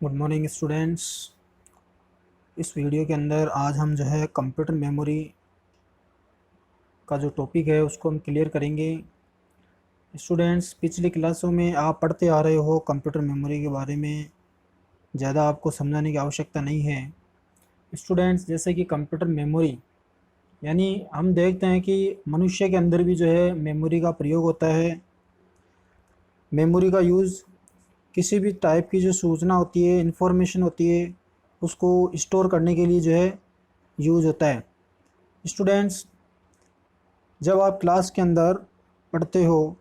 Good morning students. इस video के अंदर आज हम जो है कंप्यूटर मेमोरी का जो टॉपिक है उसको हम क्लियर करेंगे। स्टूडेंट्स, पिछली क्लासों में आप पढ़ते आ रहे हो कंप्यूटर मेमोरी के बारे में, ज़्यादा आपको समझाने की आवश्यकता नहीं है। स्टूडेंट्स, जैसे कि कंप्यूटर मेमोरी यानी हम देखते हैं कि मनुष्य के अंदर भी जो है मेमोरी का प्रयोग होता है। मेमोरी का यूज़ किसी भी टाइप की जो सूचना होती है, इंफॉर्मेशन होती है, उसको स्टोर करने के लिए जो है यूज़ होता है। स्टूडेंट्स, जब आप क्लास के अंदर पढ़ते हो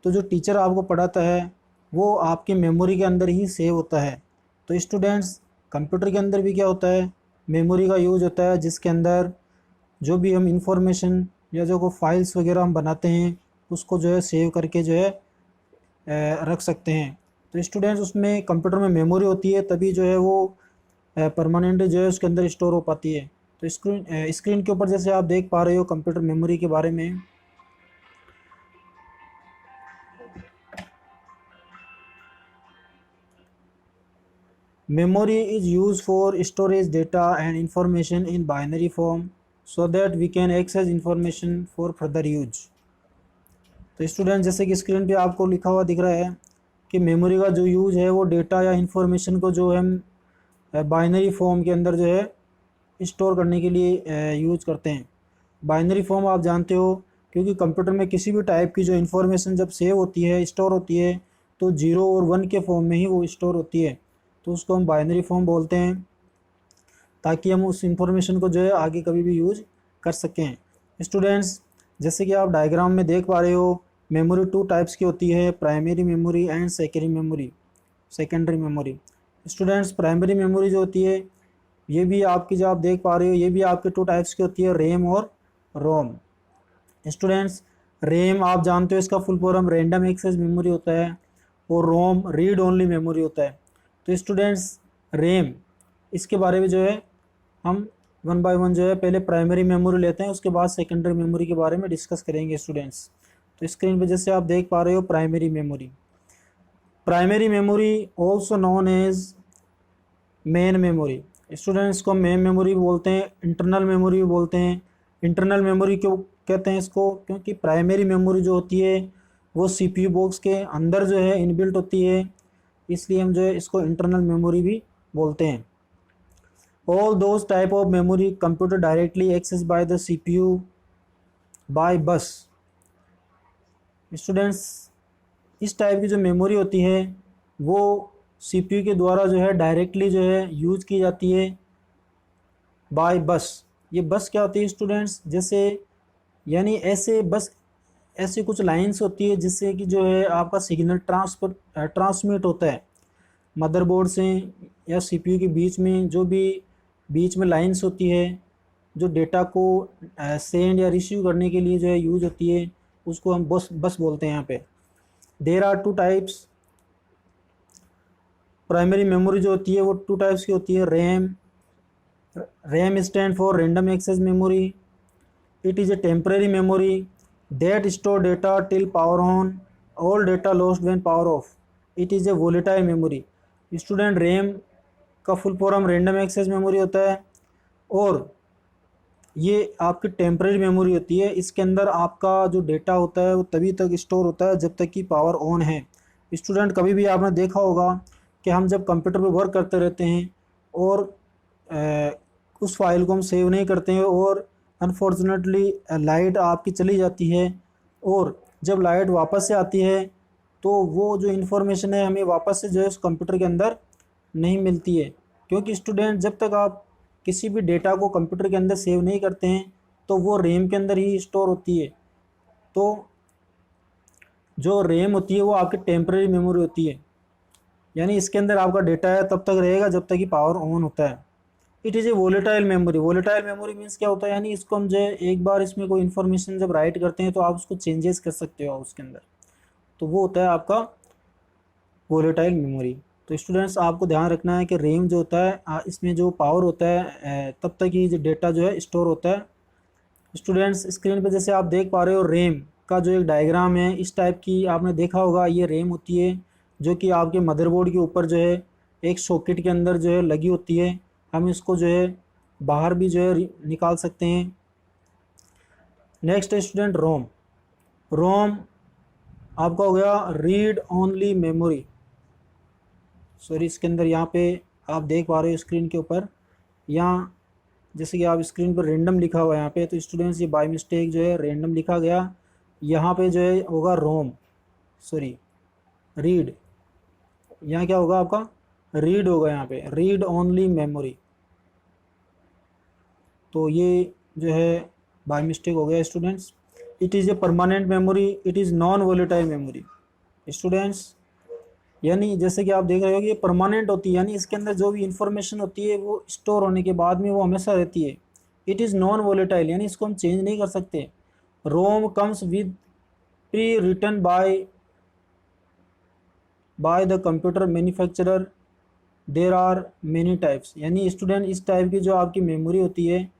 तो जो टीचर आपको पढ़ाता है वो आपकी मेमोरी के अंदर ही सेव होता है। तो स्टूडेंट्स, कंप्यूटर के अंदर भी क्या होता है, मेमोरी का यूज़ होता है, जिसके अंदर जो भी हम इंफॉर्मेशन या जो को फाइल्स वगैरह हम बनाते हैं उसको जो है सेव करके जो है रख सकते हैं। तो स्टूडेंट्स, उसमें कंप्यूटर में मेमोरी होती है, तभी जो है वो परमानेंट जो है उसके अंदर स्टोर हो पाती है। तो स्क्रीन के ऊपर जैसे आप देख पा रहे हो कंप्यूटर मेमोरी के बारे में। Memory is used for storage data and information in binary form so that we can access information for further use। तो स्टूडेंट, जैसे कि स्क्रीन पे आपको लिखा हुआ दिख रहा है कि मेमोरी का जो यूज़ है वो डेटा या इंफॉर्मेशन को जो हम बाइनरी फॉर्म के अंदर जो है स्टोर करने के लिए यूज़ करते हैं। बाइनरी फॉर्म आप जानते हो, क्योंकि कंप्यूटर में किसी भी टाइप की जो इन्फॉर्मेशन जब सेव होती है, स्टोर होती है, तो 0 और 1 के फॉर्म में ही वो स्टोर होती है। तो उसको हम बाइनरी फॉर्म बोलते हैं, ताकि हम उस इंफॉर्मेशन को जो है आगे कभी भी यूज कर सकें। स्टूडेंट्स, जैसे कि आप डायग्राम में देख पा रहे हो, मेमोरी 2 टाइप्स की होती है, primary memory and secondary memory. Students, primary memory जो होती है ये भी आपकी, जो आप देख पा रहे हो, ये भी आपके 2 टाइप्स की होती है, रैम और रोम। स्टूडेंट्स, रैम आप जानते हो इसका full form random access memory होता है, और रोम रीड ओनली मेमोरी होता है। तो स्टूडेंट्स, रैम, इसके बारे में जो है हम वन बाय वन जो है पहले प्राइमरी मेमोरी लेते हैं, उसके बाद सेकेंडरी मेमोरी के बारे में डिस्कस करेंगे। स्टूडेंट्स, तो स्क्रीन पे जैसे आप देख पा रहे हो primary memory also known as main memory. Students, को मेन मेमोरी भी बोलते हैं, इंटरनल मेमोरी भी बोलते हैं। इंटरनल मेमोरी क्यों कहते हैं इसको, क्योंकि प्राइमरी मेमोरी जो होती है वो सीपीयू बॉक्स के अंदर जो है इनबिल्ट होती है, इसलिए हम जो है इसको इंटरनल मेमोरी भी बोलते हैं। All those type of memory computer directly access by the CPU by bus. Students, इस टाइप की जो मेमोरी होती है वो सीपीयू के द्वारा जो है डायरेक्टली जो है यूज की जाती है बाय बस। ये बस क्या होती है स्टूडेंट्स, जैसे यानी ऐसे बस ऐसी कुछ लाइंस होती है जिससे कि जो है आपका सिग्नल ट्रांसमिट होता है मदरबोर्ड से या सीपीयू के बीच में। जो भी बीच में लाइंस होती है जो डेटा को सेंड या रिसीव करने के लिए जो है यूज होती है, उसको हम बस बोलते हैं। यहाँ पे there are 2 types. Primary memory जो होती है वो 2 टाइप्स की होती है। RAM stand for random access memory. It is a temporary memory that store data till power on, all data lost when power off. It is a volatile memory। Student, RAM का full form random access memory होता है, और ये आपकी temporary memory होती है। इसके अंदर आपका जो डेटा होता है वो तभी तक स्टोर होता है जब तक कि पावर ऑन है। स्टूडेंट, कभी भी आपने देखा होगा कि हम जब कंप्यूटर पर वर्क करते रहते हैं और उस फाइल को हम सेव नहीं करते हैं, और अनफॉर्चुनेटली लाइट आपकी चली जाती है, और जब लाइट वापस से आती है तो वो जो इन्फॉर्मेशन है हमें वापस से जो है उस कंप्यूटर के अंदर नहीं मिलती है। क्योंकि स्टूडेंट, जब तक आप किसी भी डेटा को कंप्यूटर के अंदर सेव नहीं करते हैं तो वो रैम के अंदर ही स्टोर होती है। तो जो रैम होती है वो आपकी टेम्परेरी मेमोरी होती है, यानी इसके अंदर आपका डेटा है तब तक रहेगा जब तक कि पावर ऑन होता है। It is A volatile memory. Volatile memory means क्या होता है, यानी इसको हम जो है एक बार इसमें कोई इन्फॉर्मेशन जब राइट करते हैं तो आप उसको चेंजेस कर सकते हो उसके अंदर, तो वो होता है आपका वोलेटाइल मेमोरी। तो स्टूडेंट्स, आपको ध्यान रखना है कि रैम जो होता है इसमें जो पावर होता है तब तक ही जो डेटा जो है स्टोर होता है। स्टूडेंट्स, स्क्रीन पे जैसे आप देख पा रहे हो रैम का जो एक डायग्राम है, इस टाइप की आपने देखा होगा, ये रैम होती है जो कि आपके मदरबोर्ड के ऊपर जो है एक सॉकेट के अंदर जो है लगी होती है, हम इसको जो है बाहर भी जो है निकाल सकते हैं। नेक्स्ट स्टूडेंट रोम। रोम आपका हो गया रीड ओनली मेमोरी। सॉरी, इसके अंदर यहाँ पे आप देख पा रहे हो स्क्रीन के ऊपर, यहाँ जैसे कि आप स्क्रीन पर रेंडम लिखा हुआ है यहाँ पे, तो स्टूडेंट्स ये बाय मिस्टेक जो है रेंडम लिखा गया, यहाँ पे जो है होगा रोम, सॉरी रीड, यहाँ क्या होगा आपका रीड होगा, यहाँ पे रीड ओनली मेमोरी। तो ये जो है बाय मिस्टेक हो गया students. It is a permanent memory, it is non volatile memory students, यानी जैसे कि आप देख रहे हो कि ये परमानेंट होती है, यानी इसके अंदर जो भी इंफॉर्मेशन होती है वो स्टोर होने के बाद में वो हमेशा रहती है। इट इज़ नॉन वोलेटाइल, यानी इसको हम चेंज नहीं कर सकते। ROM comes with pre written by the computer manufacturer, there are many types, यानी स्टूडेंट इस टाइप की जो आपकी मेमोरी होती है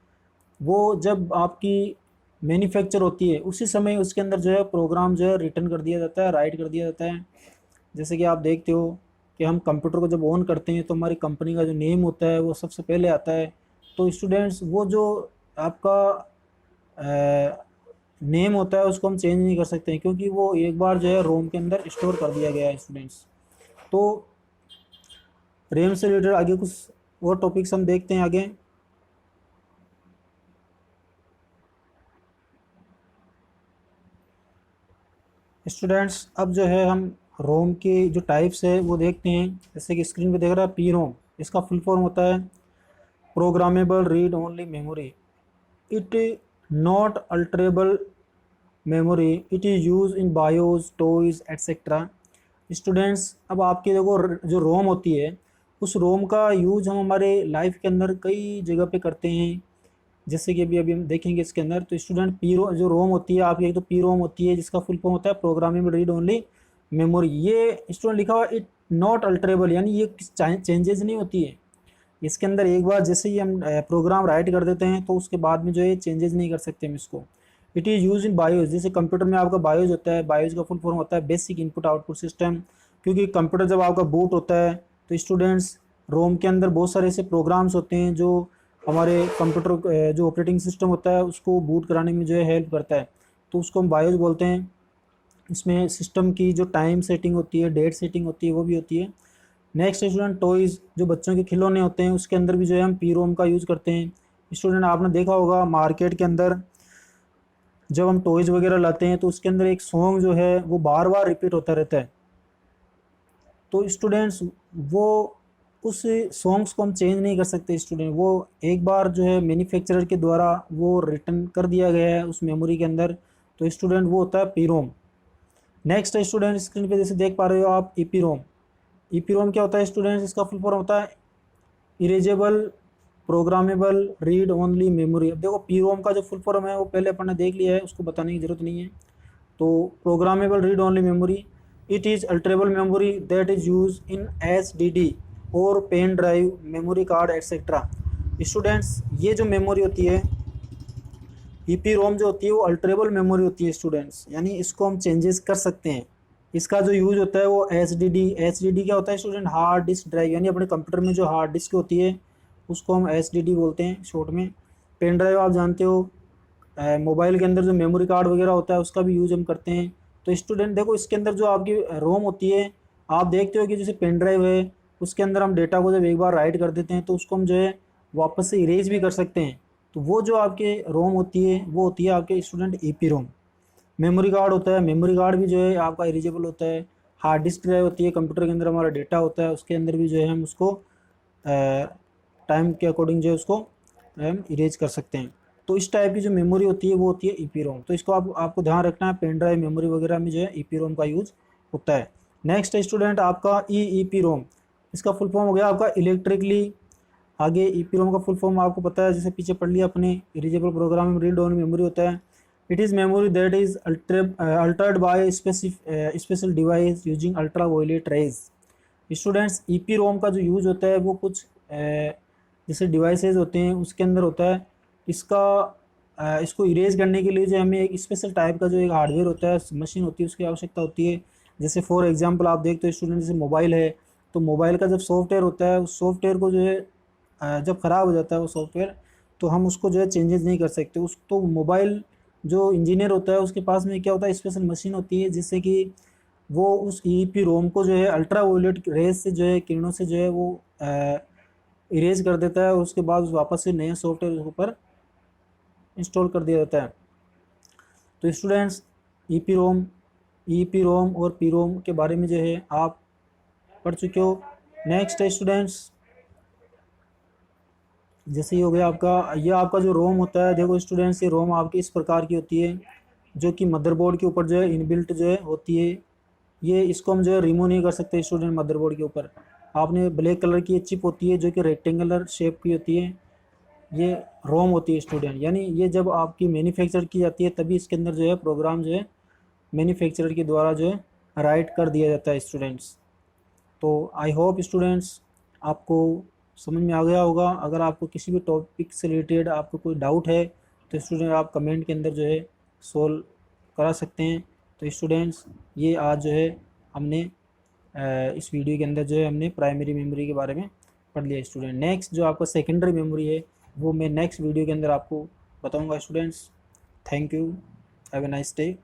वो जब आपकी मैन्युफैक्चर होती है उसी समय उसके अंदर जो है प्रोग्राम जो है रिटर्न कर दिया जाता है, राइट कर दिया जाता है। जैसे कि आप देखते हो कि हम कंप्यूटर को जब ऑन करते हैं तो हमारी कंपनी का जो नेम होता है वो सबसे पहले आता है। तो स्टूडेंट्स वो जो आपका नेम होता है उसको हम चेंज नहीं कर सकते हैं, क्योंकि वो एक बार जो है रोम के अंदर स्टोर कर दिया गया है स्टूडेंट्स। तो रैम से रिलेटेड आगे कुछ और टॉपिक्स हम देखते हैं आगे। स्टूडेंट्स अब जो है हम रोम के जो टाइप्स है वो देखते हैं। जैसे कि स्क्रीन पे देख रहा है पी रोम, इसका फुल फॉर्म होता है programmable read only memory, it not alterable memory, it is use in BIOS, toys etcetera. Students अब आपकी देखो जो रोम होती है उस रोम का यूज हम हमारे लाइफ के अंदर कई जगह पे करते हैं। जैसे कि अभी अभी हम देखेंगे इसके अंदर। तो स्टूडेंट जो रोम होती है आपकी, एक तो पी रोम होती है जिसका फुल फॉर्म होता है प्रोग्रामेबल रीड ओनली मेमोरी। ये स्टूडेंट लिखा हुआ इट नॉट अल्टरेबल, यानी ये चेंजेस नहीं होती है इसके अंदर। एक बार जैसे ही हम प्रोग्राम राइट कर देते हैं तो उसके बाद में जो है चेंजेस नहीं कर सकते हम इसको। It is use in BIOS, जैसे कंप्यूटर में आपका बायोस होता है, बायोस का फुल फॉर्म होता है बेसिक इनपुट आउटपुट सिस्टम। क्योंकि कंप्यूटर जब आपका बूट होता है तो स्टूडेंट्स रोम के अंदर बहुत सारे ऐसे प्रोग्राम्स होते हैं जो हमारे कंप्यूटर जो ऑपरेटिंग सिस्टम होता है उसको बूट कराने में जो है हेल्प करता है, तो उसको हम बायोस बोलते हैं। इसमें सिस्टम की जो टाइम सेटिंग होती है, डेट सेटिंग होती है, वो भी होती है। नेक्स्ट स्टूडेंट टॉयज़, जो बच्चों के खिलौने होते हैं उसके अंदर भी जो है हम पी रोम का यूज़ करते हैं। स्टूडेंट आपने देखा होगा मार्केट के अंदर जब हम टॉयज़ वगैरह लाते हैं तो उसके अंदर एक सॉन्ग जो है वो बार बार रिपीट होता रहता है। तो स्टूडेंट्स वो उस सॉन्ग्स को हम चेंज नहीं कर सकते स्टूडेंट, वो एक बार जो है मैन्युफैक्चरर के द्वारा वो रिटर्न कर दिया गया है उस मेमोरी के अंदर। तो स्टूडेंट वो होता है P ROM. Next student screen पे जैसे देख पा रहे हो आप ई पी रोम। ई पी रोम क्या होता है स्टूडेंट्स, इसका फुल फॉर्म होता है erasable programmable read only memory. अब देखो पी रोम का जो फुल फॉर्म है वो पहले अपन ने देख लिया है, उसको बताने की ज़रूरत नहीं है। तो programmable read only memory, it is alterable memory that is use in S D D और pen drive, memory card etcetera. Students ये जो मेमोरी होती है ई पी रोम जो होती है वो अल्टरेबल मेमोरी होती है स्टूडेंट्स, यानी इसको हम चेंजेस कर सकते हैं। इसका जो यूज़ होता है वो एस डी डी क्या होता है स्टूडेंट, हार्ड डिस्क ड्राइव, यानी अपने कंप्यूटर में जो हार्ड डिस्क होती है उसको हम एस डी डी बोलते हैं शॉर्ट में। पेन ड्राइव आप जानते हो, मोबाइल के अंदर जो मेमोरी कार्ड वगैरह होता है उसका भी यूज़ हम करते हैं। तो स्टूडेंट देखो इसके अंदर जो आपकी रोम होती है आप देखते हो कि जैसे पेन ड्राइव है उसके अंदर हम डेटा को जब एक बार राइट कर देते हैं तो उसको हम जो है वापस से इरेज भी कर सकते हैं। तो वो जो आपके रोम होती है वो होती है आपके स्टूडेंट ई पी रोम। मेमोरी कार्ड होता है, मेमोरी कार्ड भी जो है आपका इरेजेबल होता है। हार्ड डिस्क ड्राइव होती है, कंप्यूटर के अंदर हमारा डेटा होता है उसके अंदर भी जो है हम उसको टाइम के अकॉर्डिंग जो है उसको हम इरेज कर सकते हैं। तो इस टाइप की जो मेमोरी होती है वो होती है ई पी रोम। तो इसको आपको ध्यान रखना है, पेन ड्राइव मेमोरी वगैरह में जो है ई पी रोम का यूज़ होता है। नेक्स्ट स्टूडेंट आपका ई पी रोम, इसका फुल फॉर्म हो गया आपका इलेक्ट्रिकली। आगे ई पी रोम का फुल फॉर्म आपको पता है, जैसे पीछे पढ़ लिया अपने, erasable program read only memory होता है। It is memory that is altered by special device using ultraviolet rays. Students E P ROM का जो यूज़ होता है वो कुछ जैसे डिवाइसेज होते हैं उसके अंदर होता है। इसको इरेज करने के लिए जो हमें एक स्पेशल टाइप का जो एक हार्डवेयर होता है, मशीन होती है, उसकी आवश्यकता होती है। जैसे फॉर एग्जांपल आप देखते हो स्टूडेंट जैसे मोबाइल है तो मोबाइल का जब सॉफ्टवेयर होता है उस सॉफ्टवेयर को जो है जब ख़राब हो जाता है वो सॉफ्टवेयर, तो हम उसको जो है चेंजेस नहीं कर सकते। उस तो मोबाइल जो इंजीनियर होता है उसके पास में क्या होता है, स्पेशल मशीन होती है जिससे कि वो उस ईईपी रोम को जो है अल्ट्रा वायलेट रेज से जो है किरणों से जो है वो इरेज कर देता है और उसके बाद वापस से नया सॉफ्टवेयर उसके ऊपर इंस्टॉल कर दिया जाता है। तो स्टूडेंट्स ईपी रोम और पी रोम के बारे में जो है आप पढ़ चुके हो। नेक्स्ट है स्टूडेंट्स, जैसे ये हो गया आपका, ये आपका जो रोम होता है, देखो स्टूडेंट्स ये रोम आपकी इस प्रकार की होती है जो कि मदरबोर्ड के ऊपर जो है इनबिल्ट जो है होती है। ये इसको हम जो है रिमूव नहीं कर सकते स्टूडेंट। मदरबोर्ड के ऊपर आपने ब्लैक कलर की चिप होती है जो कि रेक्टेंगुलर शेप की होती है, ये रोम होती है स्टूडेंट। यानी ये जब आपकी मैन्युफैक्चर की जाती है तभी इसके अंदर जो है प्रोग्राम जो है मैन्युफैक्चरर के द्वारा जो है राइट कर दिया जाता है स्टूडेंट्स। तो आई होप स्टूडेंट्स आपको समझ में आ गया होगा। अगर आपको किसी भी टॉपिक से रिलेटेड आपको कोई डाउट है तो स्टूडेंट आप कमेंट के अंदर जो है सोल्व करा सकते हैं। तो स्टूडेंट्स ये आज जो है हमने इस वीडियो के अंदर जो है हमने प्राइमरी मेमोरी के बारे में पढ़ लिया स्टूडेंट। नेक्स्ट जो आपका सेकेंडरी मेमोरी है वो मैं नेक्स्ट वीडियो के अंदर आपको बताऊंगा students. Thank you, have a nice day.